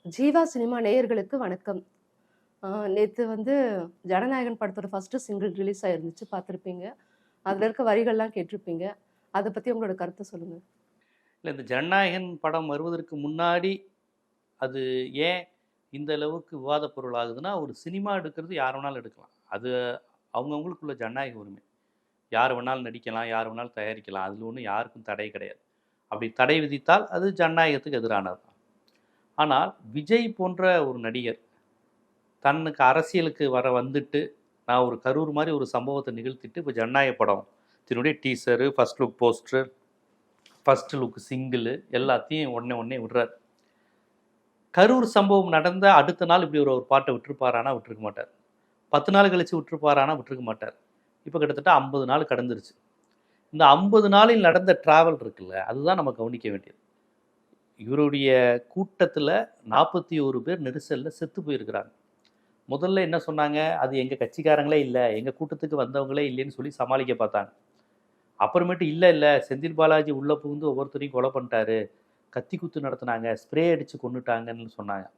Jeeva cinema நேயர்களுக்கு வணக்கம். நேத்து வந்து ஜனநாயகன் படத்தோட ஃபர்ஸ்ட் சிங்கிள் ரிலீஸ் ஆயிருந்துச்சு, பார்த்துருப்பீங்க. அதுல இருக்க வரிகள்லாம் கேட்டிருப்பீங்க. அத பத்தி உங்களோட கருத்த சொல்லுங்க. இல்லை, இந்த ஜனநாயகன் படம் வருவதற்கு முன்னாடி அது ஏன் இந்த அளவுக்கு விவாத பொருள் ஆகுதுன்னா, ஒரு சினிமா எடுக்கிறது யார் வேணாலும் எடுக்கலாம். அது அவங்கவுங்களுக்குள்ள ஜனநாயக உரிமை. யார் வேணாலும் நடிக்கலாம், யார் வேணாலும் தயாரிக்கலாம். அதில் ஒன்றும் யாருக்கும் தடை கிடையாது. அப்படி தடை விதித்தால் அது ஜனநாயகத்துக்கு எதிரானது தான். ஆனால் விஜய் போன்ற ஒரு நடிகர் தன்னுக்கு அரசியலுக்கு வந்துட்டு, நான் ஒரு கரூர் மாதிரி ஒரு சம்பவத்தை நிகழ்த்திட்டு இப்போ ஜனநாயக படம் இதனுடைய teacher, first look poster, first look single எல்லாத்தையும் உடனே விடுறார். கரூர் சம்பவம் நடந்த அடுத்த நாள் இப்படி ஒரு பாட்டை விட்டுருப்பாரானா விட்டுருக்க மாட்டார். 10 நாள் கழிச்சு விட்டுருப்பாரானா விட்டுருக்க மாட்டார். இப்போ கிட்டத்தட்ட 50 நாள் கடந்துருச்சு. இந்த 50 நாளில் நடந்த டிராவல் இருக்குல்ல, அதுதான் நம்ம கவனிக்க வேண்டியது. இவருடைய கூட்டத்தில் 41 பேர் நெரிசலில் செத்து போயிருக்கிறாங்க. முதல்ல என்ன சொன்னாங்க, அது எங்கள் கட்சிக்காரங்களே இல்லை, எங்கள் கூட்டத்துக்கு வந்தவங்களே இல்லைன்னு சொல்லி சமாளிக்க பார்த்தாங்க. அப்புறமேட்டு இல்லை செந்தில் பாலாஜி உள்ளே புகுந்து ஒவ்வொருத்தரையும் கொலை பண்ணிட்டாரு, கத்தி குத்து நடத்துனாங்க, ஸ்ப்ரே அடித்து கொண்டுட்டாங்கன்னு சொன்னாங்க.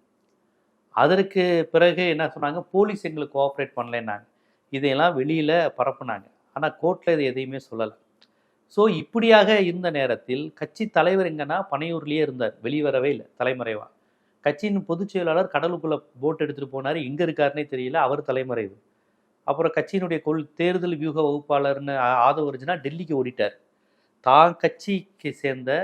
அதற்கு பிறகு என்ன சொன்னாங்க, போலீஸ் எங்களுக்கு கோஆப்ரேட் பண்ணலைன்னாங்க. இதையெல்லாம் வெளியில் பரப்புனாங்க. ஆனால் கோர்ட்டில் இது எதையுமே சொல்லலை. ஸோ இப்படியாக இருந்த நேரத்தில் கட்சி தலைவர் எங்கன்னா பனையூர்லேயே இருந்தார், வெளிவரவே இல்லை, தலைமறைவா. கட்சியின் பொதுச் செயலாளர் கடலுக்குள்ளே போட் எடுத்துகிட்டு போனார், எங்கே இருக்காருன்னே தெரியல, அவர் தலைமறைவு. அப்புறம் கட்சியினுடைய தேர்தல் வியூக வகுப்பாளர்னு ஆதவர்ஜுனா டெல்லிக்கு ஓடிட்டார். தான் கட்சிக்கு சேர்ந்த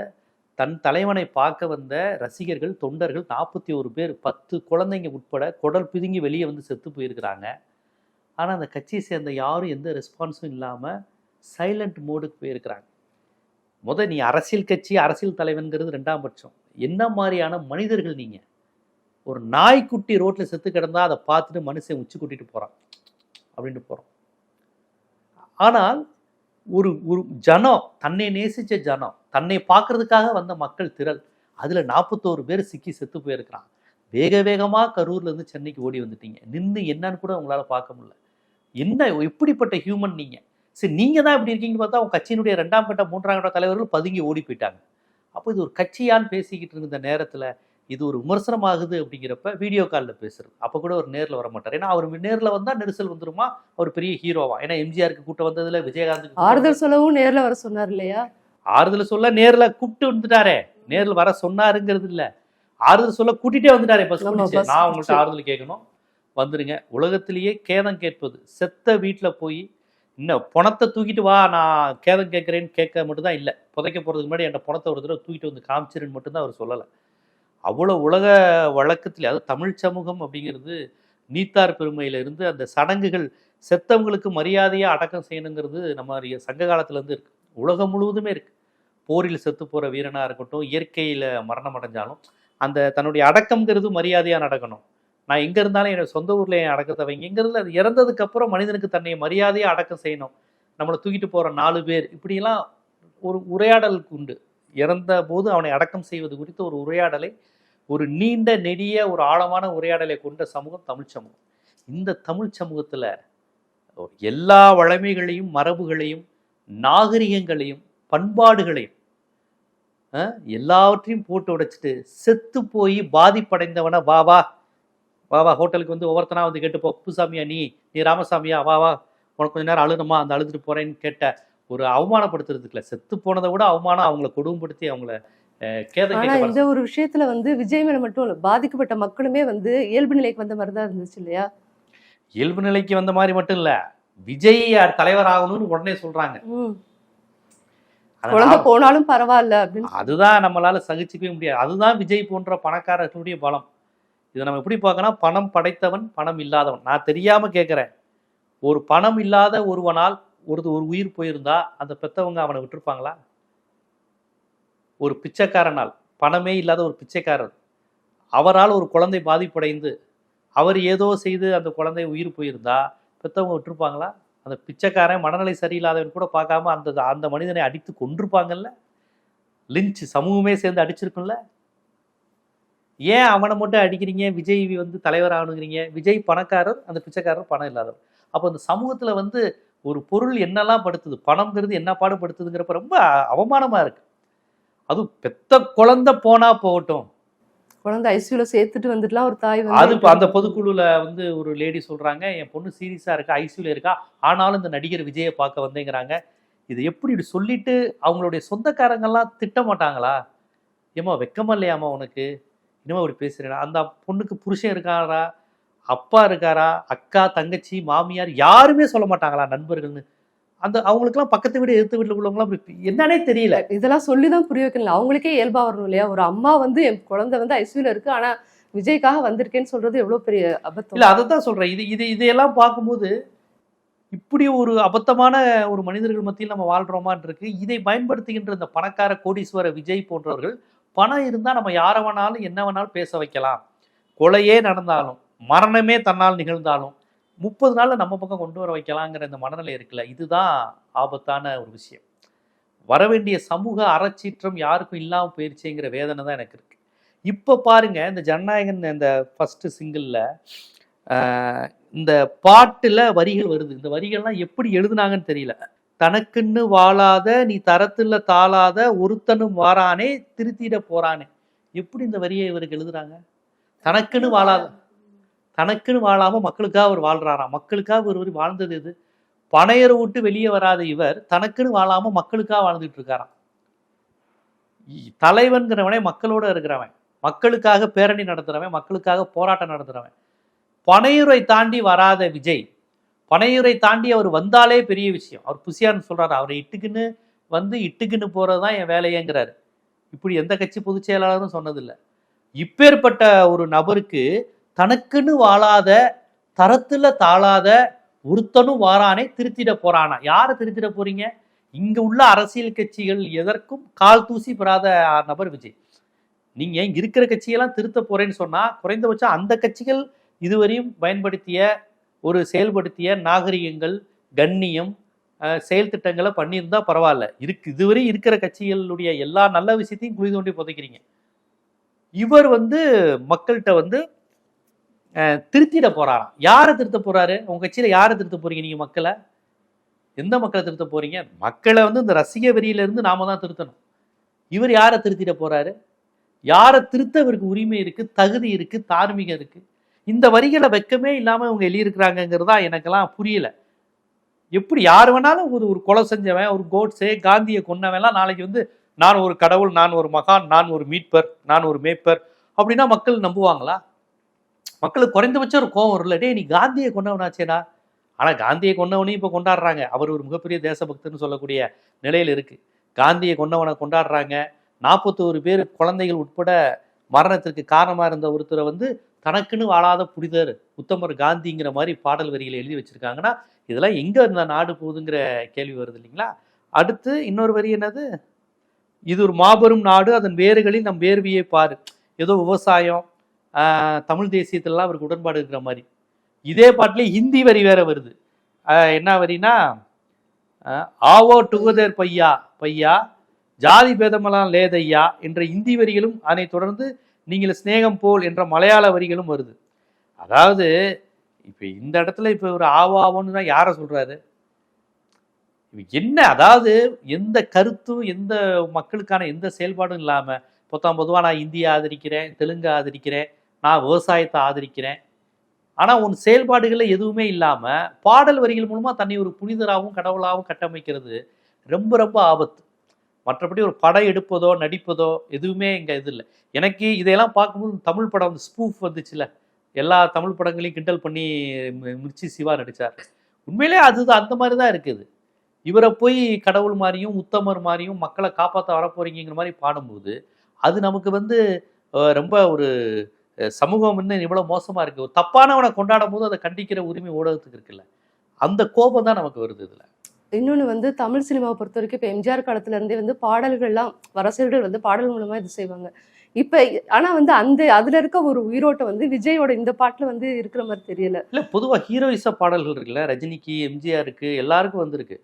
தன் தலைவனை பார்க்க வந்த ரசிகர்கள், தொண்டர்கள் 41 பேர், 10 குழந்தைங்க உட்பட குடல் பிதுங்கி வெளியே வந்து செத்து போயிருக்கிறாங்க. ஆனால் அந்த கட்சியை சேர்ந்த யாரும் எந்த ரெஸ்பான்ஸும் இல்லாமல் சைலண்ட் மோடுக்கு போயிருக்கிறாங்க. நீ அரசியல் கட்சி, அரசியல் தலைவன்கிறது 2ஆம் பட்சம். என்ன மாதிரியான மனிதர்கள் நீங்கள்? ஒரு நாய்க்குட்டி ரோட்டில் செத்து கிடந்தா அதை பார்த்துட்டு மனுஷன் உச்சி கூட்டிட்டு போகிறான் அப்படின்ட்டு போகிறோம். ஆனால் ஒரு ஒரு ஜனம், தன்னை நேசித்த ஜனம், தன்னை பார்க்கறதுக்காக வந்த மக்கள் திரள், அதில் 41 பேர் சிக்கி செத்து போயிருக்கிறான். வேகமாக கரூர்லேருந்து சென்னைக்கு ஓடி வந்துட்டீங்க. நின்று என்னன்னு கூட உங்களால் பார்க்க முடியல. என்ன எப்படிப்பட்ட ஹியூமன் நீங்கள்? சரி, நீங்கள் தான் இப்படி இருக்கீங்கன்னு பார்த்தா உங்கள் கட்சியினுடைய 2ஆம் கட்ட 3ஆம் கட்ட தலைவர்கள் பதுங்கி ஓடி போயிட்டாங்க. அப்போ இது ஒரு கட்சியான்னு பேசிக்கிட்டு இருந்த நேரத்தில் இது ஒரு விமர்சனமாகுது. அப்படிங்கிறப்ப வீடியோ காலில் பேசுறது. அப்போ கூட ஒரு நேரில் வர மாட்டார். ஏன்னா அவர் நேரில் வந்தால் நெரிசல் வந்துருமா, அவர் பெரிய ஹீரோவா? ஏன்னா எம்ஜிஆருக்கு கூட்டம் வந்ததில், விஜயகாந்துக்கு ஆறுதல் சொல்லவும் நேர்ல வர சொன்னார் இல்லையா? ஆறுதல் சொல்ல நேரில் கூப்பிட்டு வந்துட்டாரே. நேரில் வர சொன்னாருங்கிறது இல்லை, ஆறுதல் சொல்ல கூட்டிகிட்டே வந்துட்டாரே. பஸ் நான் உங்கள்கிட்ட ஆறுதல் கேட்கணும், வந்துருங்க. உலகத்திலேயே கேதம் கேட்பது, செத்த வீட்டில் போய் இன்னும் பணத்தை தூக்கிட்டு வா, நான் கேதம் கேட்குறேன்னு கேட்க மட்டும்தான் இல்லை, புதைக்க போகிறதுக்கு முன்னாடி என் பணத்தை ஒரு தடவை தூக்கிட்டு வந்து காமிச்சிருன்னு மட்டும்தான் அவர் சொல்லலை. அவ்வளோ உலக வழக்கத்தில், அதாவது தமிழ் சமூகம் அப்படிங்கிறது நீத்தார் பெருமையிலிருந்து அந்த சடங்குகள், செத்தவங்களுக்கு மரியாதையாக அடக்கம் செய்யணுங்கிறது நம்ம சங்க காலத்துலேருந்து இருக்குது. உலகம் முழுவதுமே இருக்குது. போரில் செத்து போகிற வீரனாக இருக்கட்டும், இயற்கையில் மரணம் அடைஞ்சாலும் அந்த தன்னுடைய அடக்கம்ங்கிறது மரியாதையாக நடக்கணும். நான் எங்கே இருந்தாலும் என்னோட சொந்த ஊரில் என் அடக்கத்தை வைங்கிறது. அது இறந்ததுக்கப்புறம் மனிதனுக்கு தன்னை மரியாதையாக அடக்கம் செய்யணும். நம்மளை தூக்கிட்டு போகிற 4 பேர், இப்படியெல்லாம் ஒரு உரையாடலுக்கு உண்டு. இறந்த போது அவனை அடக்கம் செய்வது குறித்த ஒரு உரையாடலை, ஒரு நீண்ட நெடிய ஒரு ஆழமான உரையாடலை கொண்ட சமூகம் தமிழ் சமூகம். இந்த தமிழ் சமூகத்தில் எல்லா வழமைகளையும், மரபுகளையும், நாகரிகங்களையும், பண்பாடுகளையும் எல்லாவற்றையும் போட்டு உடைச்சிட்டு செத்து போய் பாதிப்படைந்தவனை வா வா வா வா ஹோட்டலுக்கு வந்து ஒவ்வொருத்தனா வந்து கேட்டு, குப்புசாமியா நீ ராமசாமியா, வா வா உனக்கு கொஞ்ச நேரம் அழுதுமா, அந்த அழுதுட்டு போறேன்னு கேட்ட ஒரு அவமானப்படுத்துறதுக்குல, செத்து போனதை விட அவமானம், அவங்கள கொடுமைப்படுத்தி அவங்கள ஆனா இந்த ஒரு விஷயத்துல வந்து விஜய் மேல மட்டும் இல்ல, பாதிக்கப்பட்ட மக்களுமே வந்து இயல்பு நிலைக்கு வந்த மாதிரி தான் இருந்துச்சு இல்லையா? இயல்பு நிலைக்கு வந்த மாதிரி மட்டும் இல்ல, விஜய் தலைவர் ஆகணும்னு உடனே சொல்றாங்க. குழந்தை போனாலும் பரவாயில்ல அப்படின்னு. அதுதான் நம்மளால சகிச்சுக்கவே முடியாது. அதுதான் விஜய் போன்ற பணக்காரர்களுடைய பலம். இதை நம்ம எப்படி பார்க்கணும், பணம் படைத்தவன், பணம் இல்லாதவன். நான் தெரியாம கேட்கிறேன், ஒரு பணம் இல்லாத ஒருவனால் ஒரு உயிர் போயிருந்தா அந்த பெத்தவங்க அவனை விட்டுருப்பாங்களா? ஒரு பிச்சைக்காரனால், பணமே இல்லாத ஒரு பிச்சைக்காரர், அவரால் ஒரு குழந்தை பாதிப்படைந்து அவர் ஏதோ செய்து அந்த குழந்தை உயிர் போயிருந்தா பெத்தவங்க விட்டுருப்பாங்களா? அந்த பிச்சைக்காரன் மனநிலை சரியில்லாதவன் கூட பார்க்காம அந்த மனிதனை அடித்து கொண்டிருப்பாங்கல்ல. லிஞ்ச் சமூகமே சேர்ந்து அடிச்சிருக்கும்ல. ஏன் அவனை மட்டும் அடிக்கிறீங்க? விஜய் வந்து தலைவர் ஆகணுங்கிறீங்க. விஜய் பணக்காரர், அந்த பிச்சைக்காரர் பணம் இல்லாதவர். அப்போ அந்த சமூகத்தில் வந்து ஒரு பொருள் என்னெல்லாம் படுத்துது, பணம்ங்கிறது என்ன பாடுபடுத்துதுங்கிறப்ப ரொம்ப அவமானமாக இருக்குது. அதுவும் பெத்த குழந்தை போனால் போகட்டும், குழந்தை ஐசியூல சேர்த்துட்டு வந்துட்டுலாம் ஒரு தாய் அது வந்து இப்போ அந்த பொதுக்குழுல வந்து ஒரு லேடி சொல்றாங்க, என் பொண்ணு சீரியஸா இருக்கா, ஐசியூல இருக்கா, ஆனாலும் இந்த நடிகர் விஜயை பார்க்க வந்தேங்கிறாங்க. இது எப்படி இப்படி சொல்லிட்டு அவங்களுடைய சொந்தக்காரங்கெல்லாம் திட்ட மாட்டாங்களா? ஏம்மா வெக்கமா இல்லையாம்மா உனக்கு? என்னம்மா இப்படி பேசுறேன்னா, அந்த பொண்ணுக்கு புருஷன் இருக்காரா, அப்பா இருக்காரா, அக்கா, தங்கச்சி, மாமியார் யாருமே சொல்ல மாட்டாங்களா நண்பர்கள்னு? அந்த அவங்களுக்குலாம் பக்கத்து வீடு எதிர்த்து வீட்டில் உள்ளவங்களாம் இப்படி என்னன்னே தெரியல. இதெல்லாம் சொல்லிதான் புரிய வைக்கணும். அவங்களுக்கே இயல்பா வரணும் இல்லையா? ஒரு அம்மா வந்து என் குழந்தை வந்து ஐசியூல இருக்கு, ஆனா விஜய்க்காக வந்திருக்கேன்னு சொல்றது எவ்வளவு பெரிய அபத்தம். இல்ல அதைத்தான் சொல்றேன். இதையெல்லாம் பார்க்கும்போது இப்படி ஒரு அபத்தமான ஒரு மனிதர்கள் மத்தியில் நம்ம வாழ்றோமான் இருக்கு. இதை பயன்படுத்துகின்ற இந்த பணக்கார கோடீஸ்வர விஜய் போன்றவர்கள், பணம் இருந்தா நம்ம யாரை வேணாலும் என்ன வேணாலும் பேச வைக்கலாம். கொலையே நடந்தாலும், மரணமே தன்னால் நிகழ்ந்தாலும் 30 நாள்ல நம்ம பக்கம் கொண்டு வர வைக்கலாங்கிற இந்த மனநிலை இருக்குல்ல, இதுதான் ஆபத்தான ஒரு விஷயம். வரவேண்டிய சமூக அறச்சீற்றம் யாருக்கும் இல்லாம போயிருச்சேங்கிற வேதனை தான் எனக்கு இருக்கு. இப்ப பாருங்க, இந்த ஜனநாயகன் இந்த ஃபர்ஸ்ட் சிங்கிள்ல இந்த பாட்டுல வரிகள் வருது. இந்த வரிகள்லாம் எப்படி எழுதுனாங்கன்னு தெரியல. தனக்குன்னு வாழாத நீ தரத்துல தாளாத ஒருத்தனும் வாரானே திருத்திட போறானே. எப்படி இந்த வரியை இவருக்கு எழுதுறாங்க? தனக்குன்னு வாழாத, தனக்குன்னு வாழாம மக்களுக்காக அவர் வாழ்றாராம். மக்களுக்காக ஒருவர் வாழ்ந்தது எது? பனையரை விட்டு வெளியே வராத இவர் தனக்குன்னு வாழாம மக்களுக்காக வாழ்ந்துட்டு இருக்காராம். தலைவன்கிறவனே மக்களோட இருக்கிறவன், மக்களுக்காக பேரணி நடத்துறவன், மக்களுக்காக போராட்டம் நடத்துறவன். பனையூரை தாண்டி வராத விஜய், பனையூரை தாண்டி அவர் வந்தாலே பெரிய விஷயம். அவர் புசியான்னு சொல்றாரு, அவரை இட்டுக்குன்னு வந்து இட்டுக்குன்னு போறதுதான் என் வேலையேங்கிறாரு. இப்படி எந்த கட்சி பொதுச் செயலாளரும் சொன்னதில்லை. இப்பேற்பட்ட ஒரு நபருக்கு தனக்குன்னு வாழாத தரத்துல தாழாத ஒருத்தனும் வாரானே திருத்திட போறானா? யாரை திருத்திட போறீங்க? இங்க உள்ள அரசியல் கட்சிகள் எதற்கும் கால் தூசி பெறாத நபர் விஜய். நீங்க இங்க இருக்கிற கட்சியெல்லாம் திருத்த போறேன்னு சொன்னா குறைந்தபட்சம் அந்த கட்சிகள் இதுவரையும் பயன்படுத்திய ஒரு செயல்படுத்திய நாகரிகங்கள், கண்ணியம், செயல் திட்டங்களை பண்ணியிருந்தா பரவாயில்ல. இதுவரை இருக்கிற கட்சிகளுடைய எல்லா நல்ல விஷயத்தையும் குழி தோண்டி புதைக்கிறீங்க. இவர் வந்து மக்கள்கிட்ட வந்து திருத்திட போறாராம். யாரை திருத்த போறாரு? உங்க கட்சியில யாரை திருத்த போறீங்க நீங்க? மக்களை, எந்த மக்களை திருத்த போறீங்க? மக்களை வந்து இந்த ரசிக வெறியில இருந்து நாம தான் திருத்தணும். இவர் யாரை திருத்திட போறாரு? யாரை திருத்த இவருக்கு உரிமை இருக்கு, தகுதி இருக்கு, தார்மீகம் இருக்கு? இந்த வரிகளை வெக்கமே இல்லாம இவங்க எழுதியிருக்கிறாங்கிறதா எனக்கெல்லாம் புரியல. எப்படி யார் வேணாலும் ஒரு கொலை செஞ்சவன், ஒரு கோட்ஸே, காந்தியை கொன்னவன்லாம் நாளைக்கு வந்து நான் ஒரு கடவுள், நான் ஒரு மகான், நான் ஒரு மீட்பர், நான் ஒரு மேய்ப்பர் அப்படின்னா மக்கள் நம்புவாங்களா? மக்களுக்கு குறைந்தபட்சம் ஒரு கோவம் வரல, டே நீ காந்தியை கொண்டவனாச்சேடா. ஆனா காந்தியை கொண்டவனையும் இப்ப கொண்டாடுறாங்க. அவர் ஒரு மிகப்பெரிய தேசபக்தன்னு சொல்லக்கூடிய நிலையில இருக்கு. காந்தியை கொண்டவனை கொண்டாடுறாங்க. 41 பேர் குழந்தைகள் உட்பட மரணத்திற்கு காரணமா இருந்த ஒருத்தரை வந்து தனக்குன்னு வாழாத புனிதர் உத்தமர் காந்திங்கிற மாதிரி பாடல் வரிகளை எழுதி வச்சிருக்காங்கன்னா இதெல்லாம் எங்க இந்த நாடு போகுதுங்கிற கேள்வி வருது இல்லைங்களா? அடுத்து இன்னொரு வரி என்னது? இது ஒரு மாபெரும் நாடு, அதன் வேறுகளில் நம் வேர்வியை பாரு. ஏதோ விவசாயம், தமிழ் தேசியத்திலலாம் அவருக்கு உடன்பாடு இருக்கிற மாதிரி. இதே பாட்டிலே ஹிந்தி வரி வேற வருது. என்ன வரினா, ஆவோ டுகெதர் பையா பையா, ஜாதி பேதமெல்லாம் லேதையா என்ற இந்தி வரிகளும், அதனை தொடர்ந்து நீங்கள் சிநேகம் போல் என்ற மலையாள வரிகளும் வருது. அதாவது இப்ப இந்த இடத்துல இப்ப ஒரு ஆவாவோன்னு தான் யாரை சொல்றாரு? என்ன, அதாவது எந்த கருத்தும் எந்த மக்களுக்கான எந்த செயல்பாடும் இல்லாம பொதுவாக நான் இந்தியை ஆதரிக்கிறேன், தெலுங்கு ஆதரிக்கிறேன், நான் விவசாயத்தை ஆதரிக்கிறேன், ஆனா உன் செயல்பாடுகள்ல எதுவுமே இல்லாம பாடல் வரிகள் மூலமா தன்னை ஒரு புனிதராகவும் கடவுளாகவும் கட்டமைக்கிறது ரொம்ப ரொம்ப ஆபத்து. மற்றபடி ஒரு படம் எடுப்பதோ நடிப்பதோ எதுவுமே இங்க இது இல்லை. எனக்கு இதையெல்லாம் பார்க்கும்போது தமிழ் படம் ஸ்பூஃப் வந்துச்சுல, எல்லா தமிழ் படங்களையும் கிண்டல் பண்ணி மிர்ச்சி சிவா நடிச்சார். உண்மையிலே அதுதான் அந்த மாதிரி தான் இருக்குது. இவரை போய் கடவுள் மாதிரியும் உத்தமர் மாதிரியும் மக்களை காப்பாற்ற வரப்போறீங்கிற மாதிரி பாடும்போது அது நமக்கு வந்து ரொம்ப ஒரு சமூகம் இன்னும் இவ்வளவு மோசமா இருக்கு. ஒரு தப்பானவனை கொண்டாடும் போது அதை கண்டிக்கிற உரிமை ஊடகத்துக்கு இருக்குல்ல, அந்த கோபம் தான் நமக்கு வருது இதுல. இன்னொன்று வந்து தமிழ் சினிமாவை பொறுத்த வரைக்கும் இப்போ எம்ஜிஆர் காலத்துல இருந்தே வந்து பாடல்கள்லாம் ரசிகர்கள் வந்து பாடல் மூலமா இது செய்வாங்க. இப்ப ஆனா வந்து அந்த அதுல இருக்க ஒரு உயிரோட்டம் வந்து விஜயோட இந்த பாட்டுல வந்து இருக்கிற மாதிரி தெரியல. இல்ல பொதுவா ஹீரோயிச பாடல்கள் இருக்குல்ல, ரஜினிக்கு, எம்ஜிஆருக்கு, எல்லாருக்கும் வந்திருக்கு.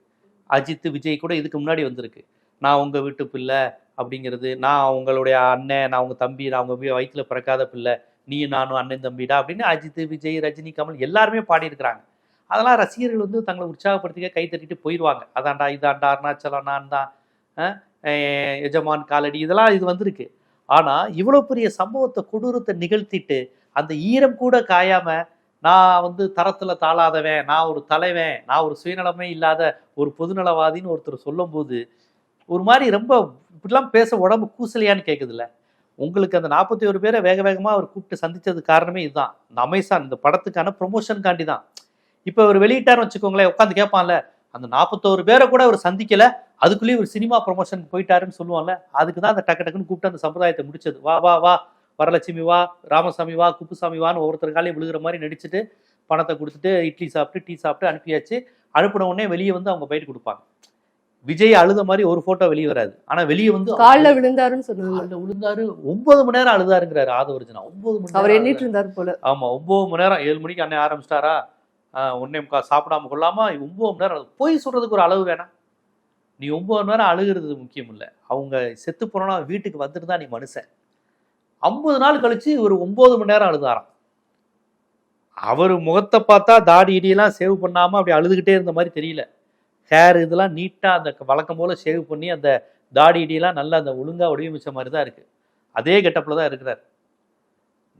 அஜித், விஜய் கூட இதுக்கு முன்னாடி வந்திருக்கு. நான் உங்க வீட்டு பிள்ளை அப்படிங்கிறது, நான் உங்களுடைய அண்ணன், நான் உங்க தம்பி, நான் உங்க வயிற்றுல பிறக்காத பிள்ளை, நீ நானும் அண்ணன் தம்பிடா அப்படின்னு அஜித், விஜய், ரஜினி, கமல் எல்லாருமே பாடியிருக்கிறாங்க. அதெல்லாம் ரசிகர்கள் வந்து தங்களை உற்சாகப்படுத்திக்க கை தட்டிட்டு போயிடுவாங்க. அதான்டா இதாண்டா அருணாச்சலம் நான் தான், எஜமான் காலடி, இதெல்லாம் இது வந்திருக்கு. ஆனா இவ்வளவு பெரிய சம்பவத்தை கொடூரத்தை நிகழ்த்திட்டு அந்த ஈரம் கூட காயாம நான் வந்து தரத்துல தாளாதவன், நான் ஒரு தலைவன், நான் ஒரு சுயநலமே இல்லாத ஒரு பொதுநலவாதின்னு ஒருத்தர் சொல்லும் போது ஒரு மாதிரி ரொம்ப இப்படிலாம் பேச உடம்பு கூசலையான்னு கேட்குதுல்ல. உங்களுக்கு அந்த 41 பேரை வேக வேகமா அவர் கூப்பிட்டு சந்திச்சது காரணமே இதுதான். இந்த அமேசான் இந்த படத்துக்கான ப்ரொமோஷனுக்காண்டி தான். இப்போ அவர் வெளியிட்டாருன்னு வச்சுக்கோங்களேன், உட்காந்து கேட்பான்ல, அந்த 41 பேரை கூட அவர் சந்திக்கல, அதுக்குள்ளேயே ஒரு சினிமா ப்ரொமோஷனுக்கு போயிட்டாருன்னு சொல்லுவான்ல, அதுக்கு தான் அந்த டக்கு டக்குன்னு கூப்பிட்டு அந்த சமுதாயத்தை முடிச்சது. வா வா வா, வரலட்சுமி வா, ராமசாமி வா, குப்புசாமி வான்னு ஒவ்வொருத்தர் காலையும் விழுகிற மாதிரி நடிச்சுட்டு பணத்தை கொடுத்துட்டு இட்லி சாப்பிட்டு டீ சாப்பிட்டு அனுப்பியாச்சு. அனுப்பின உடனே வெளியே வந்து அவங்க பயிட்டு கொடுப்பாங்க. விஜய் அழுத மாதிரி ஒரு போட்டோ வெளியே வராது. ஆனா வெளியே வந்து காலில் விழுந்தாருன்னு சொன்னாங்க. காலில் விழுந்தாரு, 9 மணி நேரம் அழுதாருங்கிறாரு ஆதவர்ஜனா. 9 மணி நேரம் அவர் எண்ணிட்டு இருந்தாரு போல. ஆமா, 9 மணி நேரம். 7 மணிக்கு அண்ணன் ஆரம்பிச்சிட்டாரா, 1:45 சாப்பிடாம கொள்ளாம 9 மணி நேரம். போய் சொல்றதுக்கு ஒரு அளவு வேணாம். நீ 9 மணி நேரம் அழுகிறது முக்கியம் இல்லை. அவங்க செத்து போனா வீட்டுக்கு வந்துட்டு தான் நீ மனுஷன். 50 நாள் கழிச்சு ஒரு 9 மணி நேரம் அழுதாராம். அவர் முகத்தை பார்த்தா தாடி இடியெல்லாம் சேவ் பண்ணாம அப்படி அழுதுகிட்டே இருந்த மாதிரி தெரியல. ஹேர் இதெல்லாம் நீட்டா அந்த வழக்கம் போல ஷேவ் பண்ணி அந்த தாடி இடியெல்லாம் நல்லா அந்த ஒழுங்கா வடிவமைச்ச மாதிரி தான் இருக்கு. அதே கெட்டப்ல தான் இருக்கிறார்.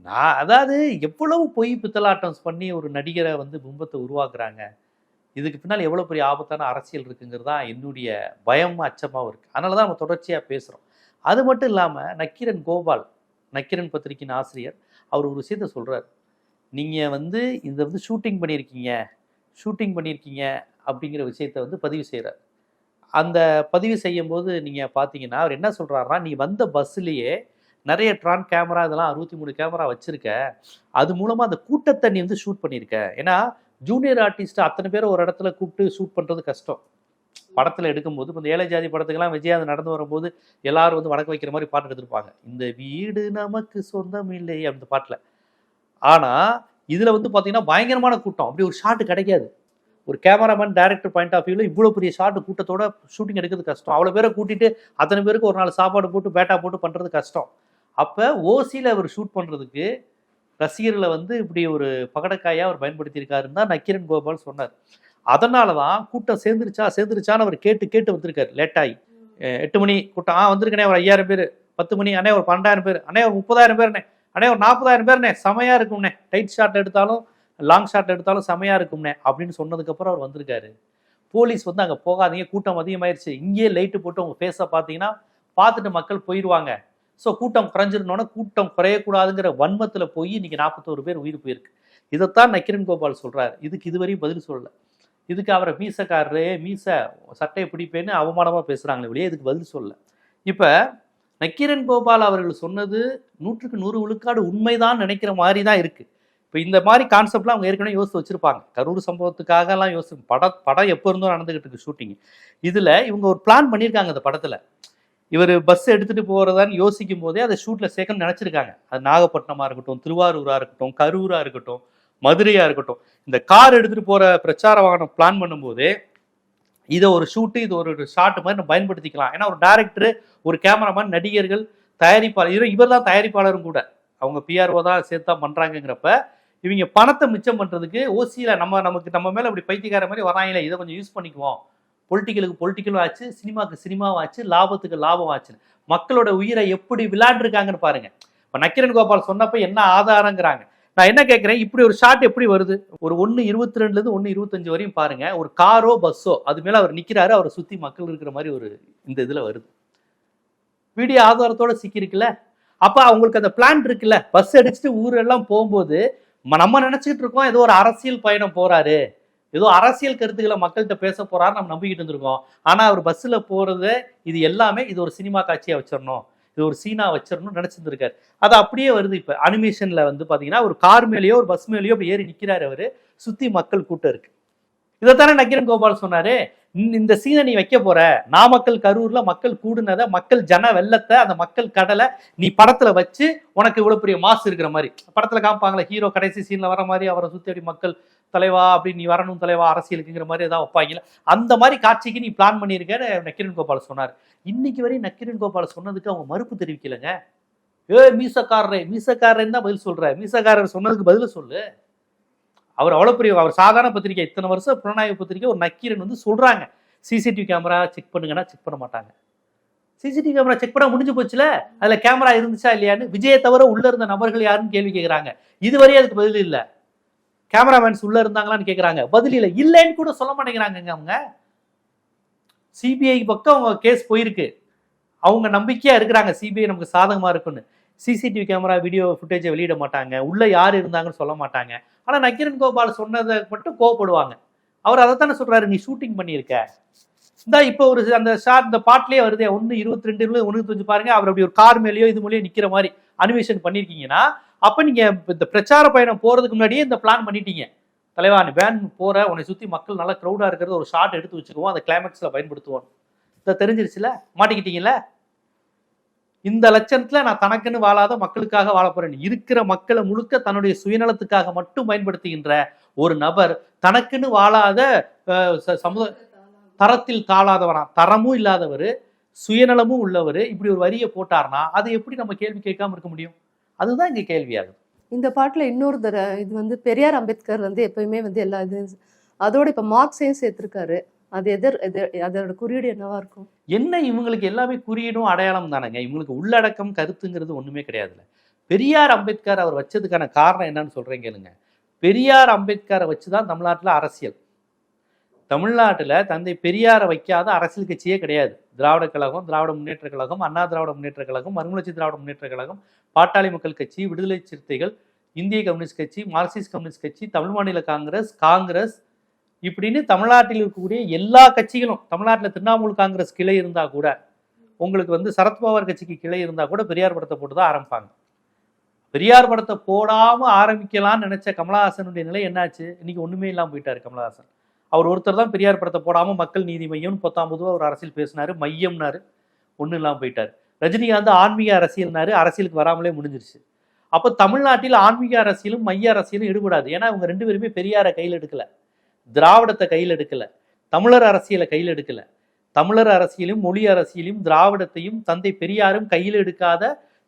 நான் அதாவது எவ்வளவு பொய் பித்தலாட்டம் பண்ணி ஒரு நடிகரை வந்து பிம்பத்தை உருவாக்குறாங்க. இதுக்கு பின்னால் எவ்வளவு பெரிய ஆபத்தான அரசியல் இருக்குங்கிறது தான் என்னுடைய பயமும் அச்சமாகவும் இருக்கு. அதனால தான் நம்ம தொடர்ச்சியா பேசுறோம். அது மட்டும் இல்லாம நக்கீரன் கோபால், நக்கீரன் பத்திரிகையின் ஆசிரியர், அவர் ஒரு விஷயத்த சொல்றாரு. நீங்க வந்து இந்த வந்து ஷூட்டிங் பண்ணியிருக்கீங்க அப்படிங்கிற விஷயத்த வந்து பதிவு செய்கிறார். அந்த பதிவு செய்யும் போது நீங்கள் பார்த்தீங்கன்னா அவர் என்ன சொல்கிறாருன்னா, நீ வந்த பஸ்ஸுலேயே நிறைய ட்ரான் கேமரா இதெல்லாம் 63 கேமரா வச்சுருக்க, அது மூலமாக அந்த கூட்டத்தை நீ வந்து ஷூட் பண்ணியிருக்க. ஏன்னா ஜூனியர் ஆர்டிஸ்ட் அத்தனை பேரை ஒரு இடத்துல கூப்பிட்டு ஷூட் பண்ணுறது கஷ்டம். படத்தில் எடுக்கும்போது இப்போ இந்த ஏழை ஜாதி படத்துக்கெல்லாம் விஜய் நடந்து வரும்போது எல்லாரும் வந்து வணக்கம் வைக்கிற மாதிரி பாட்டு எடுத்திருப்பாங்க. இந்த வீடு நமக்கு சொந்தம் இல்லை அந்த பாட்டில். ஆனால் இதில் வந்து பார்த்தீங்கன்னா பயங்கரமான கூட்டம். அப்படி ஒரு ஷாட்டு கிடைக்காது. ஒரு கேமராமேன் டைரக்டர் பாயிண்ட் ஆஃப் வியூவில் இவ்வளோ பெரிய ஷாட்டு கூட்டத்தோட ஷூட்டிங் எடுக்கிறது கஷ்டம். அவ்வளோ பேரை கூட்டிட்டு அத்தனை பேருக்கு ஒரு நாள் சாப்பாடு போட்டு பேட்டா போட்டு பண்ணுறது கஷ்டம். அப்போ ஓசியில் அவர் ஷூட் பண்ணுறதுக்கு ரசிகர்களை வந்து இப்படி ஒரு பகடக்காயாக அவர் பயன்படுத்தியிருக்காருன்னு தான் நக்கீரன் கோபால் சொன்னார். அதனால தான் கூட்டம் சேர்ந்துருச்சான்னு அவர் கேட்டு வந்திருக்காரு. லேட்டாகி 8 மணி கூட்டம் வந்திருக்கனே ஒரு 5000 பேர், 10 மணி அண்ணே ஒரு 12,000 பேர், அண்ணே ஒரு 30,000 பேர்ண்ணே, அண்ணே ஒரு 40,000 பேர்ண்ணே, செமையா இருக்கும்ண்ணே, டைட் ஷாட் எடுத்தாலும் லாங் ஷாட் எடுத்தாலும் செமையா இருக்கும்ண்ணே அப்படின்னு சொன்னதுக்கப்புறம் அவர் வந்திருக்காரு. போலீஸ் வந்து அங்கே போகாதீங்க, கூட்டம் அதிகமாயிருச்சு, இங்கேயே லைட்டு போட்டு உங்கள் ஃபேஸை பார்த்தீங்கன்னா பார்த்துட்டு மக்கள் போயிடுவாங்க, ஸோ கூட்டம் குறைஞ்சிருந்தோன்னா கூட்டம் குறையக்கூடாதுங்கிற வன்மத்தில் போய் இன்னைக்கு 41 பேர் உயிர் போயிருக்கு. இதைத்தான் நக்கீரன் கோபால் சொல்றாரு. இதுக்கு இதுவரையும் பதில் சொல்லலை. இதுக்கு அவரை மீசக்காரரே சட்டையை பிடிப்பேன்னு அவமானமாக பேசுகிறாங்களே வெளியே இதுக்கு பதில் சொல்லலை. இப்போ நக்கீரன் கோபால் அவர்கள் சொன்னது 100க்கு 100 விழுக்காடு உண்மைதான் நினைக்கிற மாதிரி தான் இருக்குது. இப்போ இந்த மாதிரி கான்செப்ட்லாம் அவங்க ஏற்கனவே யோசித்து வச்சுருப்பாங்க. கரூர் சம்பவத்துக்காகலாம் படம் எப்போ இருந்தோ நடந்துகிட்டு இருக்கு ஷூட்டிங். இதில் இவங்க ஒரு பிளான் பண்ணியிருக்காங்க. அந்த படத்தில் இவர் பஸ் எடுத்துகிட்டு போகிறதான்னு யோசிக்கும் போதே அதை ஷூட்டில் சேர்க்கணும்னு நினச்சிருக்காங்க. அது நாகப்பட்டினமாக இருக்கட்டும், திருவாரூராக இருக்கட்டும், கரூராக இருக்கட்டும், மதுரையாக இருக்கட்டும், இந்த கார் எடுத்துகிட்டு போகிற பிரச்சார வாகனம் பிளான் பண்ணும்போதே இதை ஒரு ஷூட்டு, இது ஒரு ஷாட் மாதிரி நம்ம பயன்படுத்திக்கலாம். ஏன்னா ஒரு டைரக்டர், ஒரு கேமராமேன், நடிகர்கள், தயாரிப்பாளர், இவர் தான் தயாரிப்பாளரும் கூட, அவங்க பிஆர்ஓ தான் சேர்த்து தான் பண்ணுறாங்கிறப்ப இவங்க பணத்தை மிச்சம் பண்ணுறதுக்கு ஓசியில் நம்ம மேலே அப்படி பைத்தியக்கார மாதிரி வராங்களே, இதை கொஞ்சம் யூஸ் பண்ணிக்குவோம், பொலிட்டிக்கலும் ஆச்சு, சினிமாவுக்கு சினிமாவும் ஆச்சு, லாபத்துக்கு லாபம் ஆச்சு, மக்களோட உயிரை எப்படி விளையாண்டுருக்காங்கன்னு பாருங்க. இப்போ நக்கீரன் கோபால் சொன்னப்ப என்ன ஆதாரங்கிறாங்க. நான் என்ன கேட்குறேன், இப்படி ஒரு ஷாட் எப்படி வருது? ஒரு 1:22 1:25 வரையும் பாருங்க, ஒரு காரோ பஸ்ஸோ அது மேலே அவர் நிற்கிறாரு, அவரை சுற்றி மக்கள் இருக்கிற மாதிரி ஒரு இந்த இதில் வருது. வீடியோ ஆதாரத்தோட சிக்கிருக்குல்ல. அப்போ அவங்களுக்கு அந்த பிளான் இருக்குல்ல, பஸ் அடிச்சுட்டு ஊரெல்லாம் போகும்போது நம்ம நினச்சிக்கிட்டு இருக்கோம் ஏதோ ஒரு அரசியல் பயணம் போகிறாரு, ஏதோ அரசியல் கருத்துக்களை மக்கள்கிட்ட பேச போறாரு நம்ம நம்பிக்கிட்டு இருந்திருக்கோம். ஆனால் அவர் பஸ்ஸில் போகிறது இது எல்லாமே இது ஒரு சினிமா காட்சியாக வச்சிடணும், இது ஒரு சீனா வச்சிடணும்னு நினச்சிருந்துருக்காரு. அது அப்படியே வருது. இப்போ அனிமேஷனில் வந்து பார்த்தீங்கன்னா ஒரு கார் மேலேயோ ஒரு பஸ் மேலேயோ இப்போ ஏறி நிற்கிறாரு அவர், சுற்றி மக்கள் கூட்டம் இருக்கு. இதைத்தானே நக்கீரன் கோபால் சொன்னாரு, இந்த சீனை நீ வைக்க போற, நாமக்கல் கரூர்ல மக்கள் கூடுனதை, மக்கள் ஜன வெள்ளத்தை, அந்த மக்கள் கடலை நீ படத்துல வச்சு உனக்கு இவ்வளவு பெரிய மாசு இருக்கிற மாதிரி படத்துல காமிப்பாங்களே, ஹீரோ கடைசி சீன்ல வர மாதிரி அவரை சுத்தி அப்படி மக்கள் தலைவா அப்படி நீ வரணும் தலைவா அரசியலுக்குங்கிற மாதிரி ஏதாவது வைப்பாங்களா, அந்த மாதிரி காட்சிக்கு நீ பிளான் பண்ணியிருக்கேன்னு நக்கீரன் கோபால் சொன்னார். இன்னைக்கு வரையும் நக்கீரன் கோபால் சொன்னதுக்கு அவங்க மறுப்பு தெரிவிக்கலைங்க. மீசக்காரன் தான் பதில் சொல்ற, மீசக்காரர் சொன்னதுக்கு பதில் சொல்லு. அவர் அவ்வளோ பெரிய, அவர் சாதாரண பத்திரிகை, இத்தனை வருஷம் புலனாய்வு பத்திரிகை, ஒரு நக்கீரன் வந்து சொல்றாங்க சிசிடிவி கேமரா செக் பண்ணுங்கன்னா செக் பண்ண மாட்டாங்க. சிசிடிவி கேமரா செக் பண்ண முடிஞ்சு போச்சுல, அதுல கேமரா இருந்துச்சா இல்லையான்னு. விஜயை தவிர உள்ள இருந்த நபர்கள் யாருன்னு கேள்வி கேட்கறாங்க. இதுவரையும் அதுக்கு பதில் இல்ல. கேமராமேன்ஸ் உள்ள இருந்தாங்களான்னு கேட்கறாங்க, பதில் இல்ல. இல்லைன்னு கூட சொல்ல மாட்டேங்கிறாங்க அவங்க. சிபிஐ பக்கம் அவங்க கேஸ் போயிருக்கு, அவங்க நம்பிக்கையா இருக்கிறாங்க சிபிஐ நமக்கு சாதகமா இருக்குன்னு. சிசிடிவி கேமரா வீடியோ ஃபுட்டேஜை வெளியிட மாட்டாங்க, உள்ள யார் இருந்தாங்கன்னு சொல்ல மாட்டாங்க. ஆனா நக்கீரன் கோபால் சொன்னதை மட்டும் கோவப்படுவாங்க. அவர் அதைத்தானே சொல்றாரு, நீ ஷூட்டிங் பண்ணியிருக்க. இந்த இப்போ ஒரு அந்த ஷாட் இந்த பாட்டிலே வருதே, 1:22 1:25 பாருங்க, அவர் அப்படி ஒரு கார் மேலேயோ இது மூலியோ நிக்கிற மாதிரி அனிமேஷன் பண்ணியிருக்கீங்கன்னா, அப்ப நீங்க இந்த பிரச்சார பயணம் போறதுக்கு முன்னாடியே இந்த பிளான் பண்ணிட்டீங்க. தலைவா நீ வேன் போற, உன்னை சுத்தி மக்கள் நல்லா க்ரௌடா இருக்கிறது ஒரு ஷாட் எடுத்து வச்சுக்குவோம், அந்த கிளைமேக்ஸ்ல பயன்படுத்துவோம். இதை தெரிஞ்சிருச்சுல, மாட்டிக்கிட்டீங்கல்ல. இந்த லட்சணத்துல நான் தனக்குன்னு வாழாத மக்களுக்காக வாழ போறேன். இருக்கிற மக்களை முழுக்க தன்னுடைய சுயநலத்துக்காக மட்டும் பயன்படுத்துகின்ற ஒரு நபர், தனக்குன்னு வாழாத சமுதாய தரத்தில் தாழாதவரா, தரமும் இல்லாதவர், சுயநலமும் உள்ளவர், இப்படி ஒரு வரியை போட்டார்னா அதை எப்படி நம்ம கேள்வி கேட்காம இருக்க முடியும்? அதுதான் இங்க கேள்வியாகுது. இந்த பாட்டுல இன்னொரு இது வந்து பெரியார் அம்பேத்கர் வந்து எப்பயுமே வந்து எல்லா இது அதோட இப்ப மார்க்ஸையும் சேர்த்திருக்காரு. அது அதோட குறியீடு என்னவா இருக்கும்? என்ன இவங்களுக்கு எல்லாமே குறியீடும் அடையாளம் தானேங்க. இவங்களுக்கு உள்ளடக்கம் கருத்துங்கிறது ஒண்ணுமே கிடையாதுல்ல. பெரியார் அம்பேத்கர் அவர் வச்சதுக்கான காரணம் என்னன்னு சொல்றேன் கேளுங்க. பெரியார் அம்பேத்கரை வச்சுதான் தமிழ்நாட்டுல அரசியல். தமிழ்நாட்டுல தந்தை பெரியாரை வைக்காத அரசியல் கட்சியே கிடையாது. திராவிட கழகம், திராவிட முன்னேற்ற கழகம், அண்ணா திராவிட முன்னேற்ற கழகம், மறுமலர்ச்சி திராவிட முன்னேற்ற கழகம், பாட்டாளி மக்கள் கட்சி, விடுதலை சிறுத்தைகள், இந்திய கம்யூனிஸ்ட் கட்சி, மார்க்சிஸ்ட் கம்யூனிஸ்ட் கட்சி, தமிழ் மாநில காங்கிரஸ் இப்படின்னு தமிழ்நாட்டில் இருக்கக்கூடிய எல்லா கட்சிகளும், தமிழ்நாட்டில் திரிணாமுல் காங்கிரஸ் கிளை இருந்தா கூட, உங்களுக்கு வந்து சரத்பவார் கட்சிக்கு கிளை இருந்தா கூட பெரியார் படத்தை போட்டு தான் ஆரம்பிப்பாங்க. பெரியார் படத்தை போடாம ஆரம்பிக்கலாம்னு நினைச்ச கமலஹாசனுடைய நிலை என்னாச்சு? இன்னைக்கு ஒண்ணுமே இல்லாம போயிட்டாரு கமலஹாசன். அவர் ஒருத்தர் தான் பெரியார் படத்தை போடாம மக்கள் நீதி மையம் 19 ஒரு அரசியல் பேசினாரு, மையம்னாரு, ஒன்றும் இல்லாமல் போயிட்டார். ரஜினிகாந்த் ஆன்மீக அரசியல்னாரு, அரசியலுக்கு வராமலே முடிஞ்சிருச்சு. அப்போ தமிழ்நாட்டில் ஆன்மீக அரசியலும் மைய அரசியலும் ஈடுபடாது. ஏன்னா இவங்க ரெண்டு பேருமே பெரியாரை கையில் எடுக்கல, திராவிடத்தை கையில் எடுக்கல, தமிழர் அரசியலை கையில் எடுக்கல. தமிழர் அரசியலும் மொழி அரசியலையும் திராவிடத்தையும் தந்தை பெரியாரும் கையில் எடுக்காத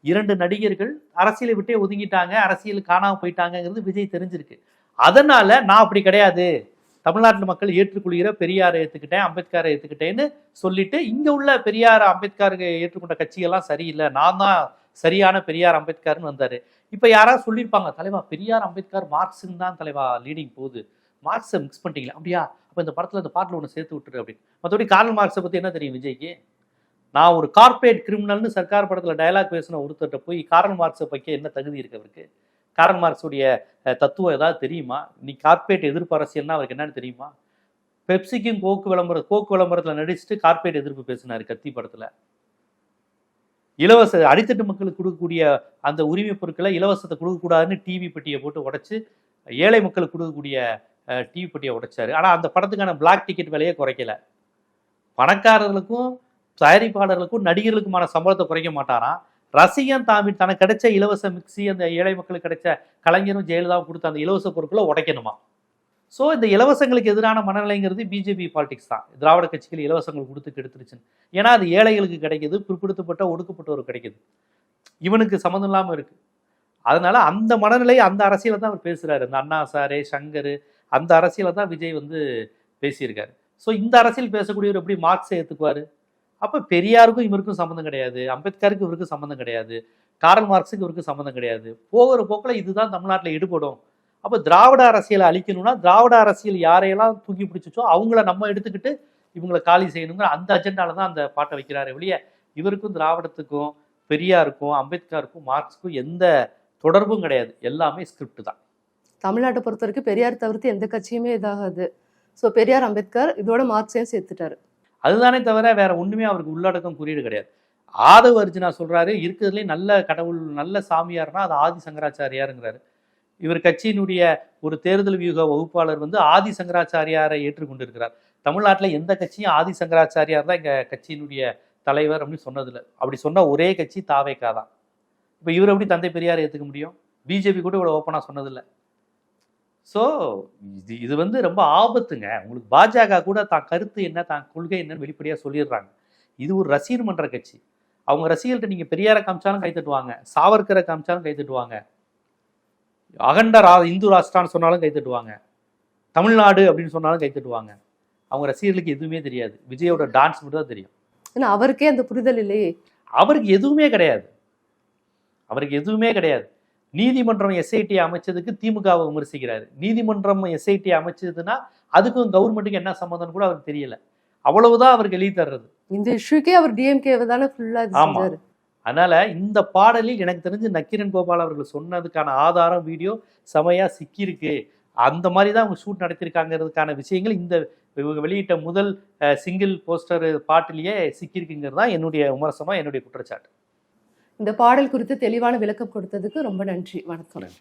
இரண்டு நடிகர்கள் அரசியலை விட்டே ஒதுங்கிட்டாங்க, அரசியல் காணாம போயிட்டாங்கிறது விஜய் தெரிஞ்சிருக்கு. அதனால நான் அப்படி கிடையாது, தமிழ்நாட்டு மக்கள் ஏற்றுக்கொள்கிற பெரியாரை ஏற்றுக்கிட்டேன், அம்பேத்கரை ஏற்றுக்கிட்டேன்னு சொல்லிட்டு இங்க உள்ள பெரியார் அம்பேத்கருக்கு ஏற்றுக்கொண்ட கட்சிகள்லாம் சரியில்லை, நான் தான் சரியான பெரியார் அம்பேத்கர்னு வந்தாரு. இப்ப யாராவது சொல்லியிருப்பாங்க, தலைவா பெரியார் அம்பேத்கர் மார்க்சின் தான் தலைவா லீடிங் போகுது, மார்க்ஸை மிக்ஸ் பண்ணிட்டீங்களா? அப்படியா, அப்போ இந்த படத்தில் இந்த பாட்டில் ஒன்று சேர்த்து விட்டுரு அப்படின்னு. மற்றபடி கார்ல் மார்க்ஸை பற்றி என்ன தெரியும் விஜய்க்கு? நான் ஒரு கார்பரேட் கிரிமினல்னு சர்க்கார் படத்தில் டயலாக் பேசின ஒருத்தர்கிட்ட போய் கார்ல் மார்க்ஸை பற்றி என்ன தகுதி இருக்கு அவருக்கு? கார்ல் மார்க்ஸுடைய தத்துவம் ஏதாவது தெரியுமா? நீ கார்பரேட் எதிர்ப்பு அரசியல்னா அவருக்கு என்னன்னு தெரியுமா? பெப்சிக்கும் கோக்கு விளம்பரத்தில் நடிச்சுட்டு கார்பரேட் எதிர்ப்பு பேசினார் கத்தி படத்தில். இலவச அடித்தட்டு மக்களுக்கு கொடுக்கக்கூடிய அந்த உரிமை பொருட்களை இலவசத்தை கொடுக்கக்கூடாதுன்னு டிவி பெட்டியை போட்டு உடைச்சு ஏழை மக்களுக்கு கொடுக்கக்கூடிய டிவி பெட்டியை உடைச்சாரு. ஆனால் அந்த படத்துக்கான பிளாக் டிக்கெட் விலையை குறைக்கல. பணக்காரர்களுக்கும் தயாரிப்பாளர்களுக்கும் நடிகர்களுக்குமான சம்பளத்தை குறைக்க மாட்டாராம். ரசிகன் தாமி தனக்கு கிடைச்ச இலவச மிக்சி, அந்த ஏழை மக்களுக்கு கிடைச்ச கலைஞரும் ஜெயலலிதாவும் கொடுத்த அந்த இலவச பொருட்களை உடைக்கணுமா? ஸோ இந்த இலவசங்களுக்கு எதிரான மனநிலைங்கிறது பிஜேபி பாலிடிக்ஸ் தான். திராவிட கட்சிகள் இலவசங்கள் கொடுத்து கெடுத்துருச்சுன்னு. ஏன்னா அது ஏழைகளுக்கு கிடைக்கிது, பிற்படுத்தப்பட்ட ஒடுக்கப்பட்டவருக்கு கிடைக்கிது, இவனுக்கு சம்மந்தம் இல்லாமல் இருக்கு. அதனால அந்த மனநிலை, அந்த அரசியலை தான் அவர் பேசுறாரு. இந்த அண்ணா சாரே சங்கர் அந்த அரசியலை தான் விஜய் வந்து பேசியிருக்காரு. ஸோ இந்த அரசியல் பேசக்கூடியவர் எப்படி மார்க்ஸை ஏற்றுக்குவார்? அப்போ பெரியாருக்கும் இவருக்கும் சம்மந்தம் கிடையாது, அம்பேத்கருக்கு இவருக்கும் சம்மந்தம் கிடையாது, கார்ல் மார்க்ஸுக்கு இவருக்கு சம்மந்தம் கிடையாது. போகிற போக்கில் இதுதான் தமிழ்நாட்டில் ஈடுபடும். அப்போ திராவிட அரசியலை அழிக்கணும்னா திராவிட அரசியல் யாரையெல்லாம் தூக்கி பிடிச்சிச்சோ அவங்கள நம்ம எடுத்துக்கிட்டு இவங்களை காலி செய்யணுங்கிற அந்த அஜெண்டால தான் அந்த பாட்டை வைக்கிறாரு. வெளியே இவருக்கும் திராவிடத்துக்கும் பெரியாருக்கும் அம்பேத்கருக்கும் மார்க்ஸுக்கும் எந்த தொடர்பும் கிடையாது, எல்லாமே ஸ்கிரிப்ட் தான். தமிழ்நாட்டை பொறுத்த வரைக்கும் பெரியார் தவிர்த்து எந்த கட்சியுமே இதாகாது. ஸோ பெரியார் அம்பேத்கர் இதோட மார்க்ஸையும் சேர்த்துட்டாரு. அதுதானே தவிர வேற ஒண்ணுமே அவருக்கு உள்ளடக்கம் குறியீடு கிடையாது. ஆதவ அர்ஜுனா சொல்றாரு, இருக்கிறதுலே நல்ல கடவுள் நல்ல சாமியார்னா அது ஆதி சங்கராச்சாரியாருங்கிறாரு. இவர் கட்சியினுடைய ஒரு தேர்தல் வியூக வகுப்பாளர் வந்து ஆதி சங்கராச்சாரியாரை ஏற்றுக்கொண்டிருக்கிறார். தமிழ்நாட்டில் எந்த கட்சியும் ஆதி சங்கராச்சாரியார் தான் எங்க கட்சியினுடைய தலைவர் அப்படின்னு சொன்னதில்லை. அப்படி சொன்ன ஒரே கட்சி தாவேகா தான். இப்போ இவர் எப்படி தந்தை பெரியாரை ஏற்றுக்க முடியும்? பிஜேபி கூட இவ்வளோ ஓப்பனாக சொன்னதில்லை. ஸோ இது வந்து ரொம்ப ஆபத்துங்க. உங்களுக்கு பாஜக கூட தான் கருத்து என்ன, தான் கொள்கை என்னன்னு வெளிப்படையாக சொல்லிடுறாங்க. இது ஒரு ரசிகர் மன்ற கட்சி. அவங்க ரசிகர்கள்ட்ட நீங்கள் பெரியாரை காமிச்சாலும் கைத்தட்டுவாங்க, சாவர்கரை காமிச்சாலும் கைத்தட்டுவாங்க, அகண்ட இந்து ராஷ்டிரான்னு சொன்னாலும் கைத்தட்டுவாங்க, தமிழ்நாடு அப்படின்னு சொன்னாலும் கைத்தட்டுவாங்க. அவங்க ரசிகர்களுக்கு எதுவுமே தெரியாது, விஜயோட டான்ஸ் மட்டும் தான் தெரியும். ஏன்னா அவருக்கே அந்த புரிதல் இல்லையே. அவருக்கு எதுவுமே கிடையாது. அவருக்கு எதுவுமே கிடையாது. நீதிமன்றம் எஸ்ஐடி அமைச்சதுக்கு திமுகவை விமர்சிக்கிறாரு. நீதிமன்றம் எஸ்ஐடி அமைச்சதுன்னா அதுக்கும் கவர்மெண்ட்டுக்கு என்ன சம்மந்தம்னு கூட அவருக்கு தெரியல. அவ்வளவுதான் அவருக்கு எழுதி தர்றது. இந்த இஷ்யூக்கே அவர் டிஎம்கேவை தானே ஃபுல்லா இது ஆமா. செஞ்சாரு. அதனால இந்த பாடலில் எனக்கு தெரிஞ்சு நக்கீரன் கோபால் அவர்கள் சொன்னதுக்கான ஆதாரம் வீடியோ செமையா சிக்கியிருக்கு. அந்த மாதிரி தான் அவங்க ஷூட் நடத்திருக்காங்கிறதுக்கான விஷயங்கள் இந்த இவங்க வெளியிட்ட முதல் சிங்கிள் போஸ்டர் பாட்டிலேயே சிக்கியிருக்குங்கிறது தான் என்னுடைய விமர்சனம், என்னுடைய குற்றச்சாட்டு. இந்த பாடல் குறித்து தெளிவான விளக்கம் கொடுத்ததுக்கு ரொம்ப நன்றி. வணக்கம். நன்றி.